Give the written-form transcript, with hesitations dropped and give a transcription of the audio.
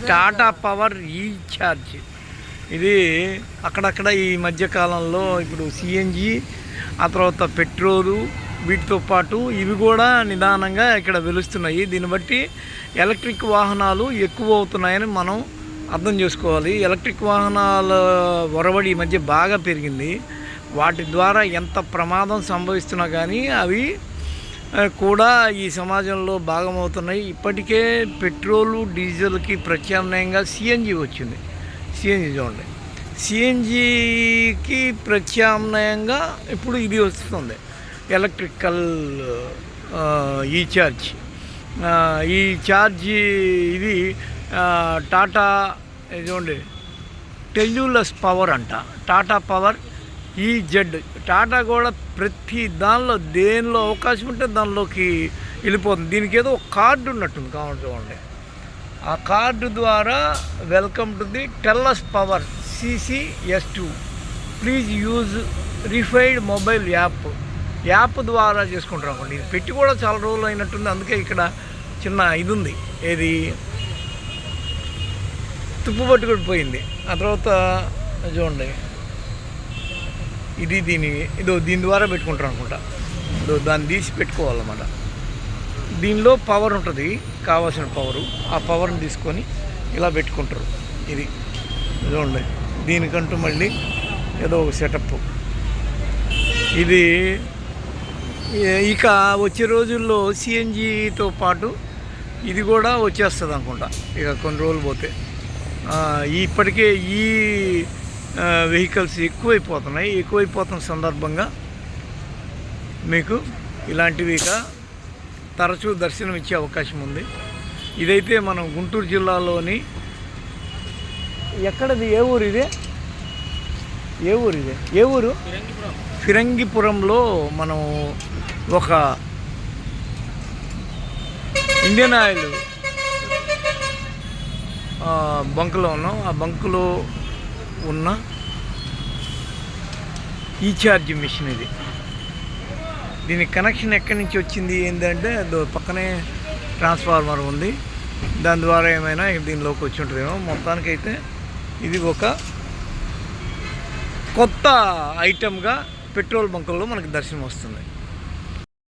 Tata power recharge. ఇది అక్కడక్కడ ఈ మధ్యకాలంలో ఇప్పుడు సిఎన్జి, ఆ తర్వాత పెట్రోలు, వీటితో పాటు ఇవి కూడా నిదానంగా ఇక్కడ వెలుస్తున్నాయి. దీన్ని బట్టి ఎలక్ట్రిక్ వాహనాలు ఎక్కువ అవుతున్నాయని మనం అర్థం చేసుకోవాలి. ఎలక్ట్రిక్ వాహనాల ఒరవడి ఈ మధ్య బాగా పెరిగింది. వాటి ద్వారా ఎంత ప్రమాదం సంభవిస్తున్నా కానీ అవి కూడా ఈ సమాజంలో భాగమవుతున్నాయి. ఇప్పటికే పెట్రోలు, డీజిల్కి ప్రత్యామ్నాయంగా సిఎన్జి వచ్చింది. సిఎన్జి చూడండి, సిఎన్జికి ప్రత్యామ్నాయంగా ఇప్పుడు ఇది వస్తుంది, ఎలక్ట్రికల్ ఛార్జ్. ఈ ఛార్జ్ ఇది టాటా చూడండి, టెల్యూలస్ పవర్ అంట, టాటా పవర్ ఈజెడ్. టాటా కూడా ప్రతి దానిలో దేనిలో అవకాశం ఉంటే దానిలోకి వెళ్ళిపోతుంది. దీనికి ఏదో ఒక కార్డు ఉన్నట్టుంది, కావాలి చూడండి. ఆ కార్డు ద్వారా welcome to the tell us power CCS2, please use refined mobile app ద్వారా చేసుకుంటారు అనుకోండి. ఇది పెట్టి కూడా చాలా రోజులు అయినట్టుంది. అందుకే ఇక్కడ చిన్న ఇది ఉంది, ఏది తుప్పు పట్టుకొని పోయింది. ఆ తర్వాత చూడండి, ఇది దీని ద్వారా పెట్టుకుంటారు అనుకుంటా. దాన్ని తీసి పెట్టుకోవాలన్నమాట. దీనిలో పవర్ ఉంటుంది, కావాల్సిన పవరు. ఆ పవర్ని తీసుకొని ఇలా పెట్టుకుంటారు. ఇది చూడండి, దీనికంటూ మళ్ళీ ఏదో ఒక సెటప్. ఇది ఇక వచ్చే రోజుల్లో సిఎన్జితో పాటు ఇది కూడా వచ్చేస్తుంది అనుకుంటా, ఇక కొన్ని రోజులు పోతే. ఇప్పటికే ఈ వెహికల్స్ ఎక్కువైపోతున్న సందర్భంగా మీకు ఇలాంటివి ఇక తరచూ దర్శనం ఇచ్చే అవకాశం ఉంది. ఇదైతే మనం గుంటూరు జిల్లాలోని ఎక్కడది, ఏ ఊరు ఫిరంగిపురంలో మనం ఒక ఇండియన్ ఆయిల్ బంకులో ఉన్నాం. ఆ బంకులో ఉన్న ఛార్జ్ మిషన్ ఇది. దీనికి కనెక్షన్ ఎక్కడి నుంచి వచ్చింది ఏంటంటే పక్కనే ట్రాన్స్ఫార్మర్ ఉంది, దాని ద్వారా ఏమైనా దీనిలోకి వచ్చి ఉంటుందేమో. మొత్తానికైతే ఇది ఒక కొత్త ఐటెంగా పెట్రోల్ బంకుల్లో మనకి దర్శనం వస్తుంది.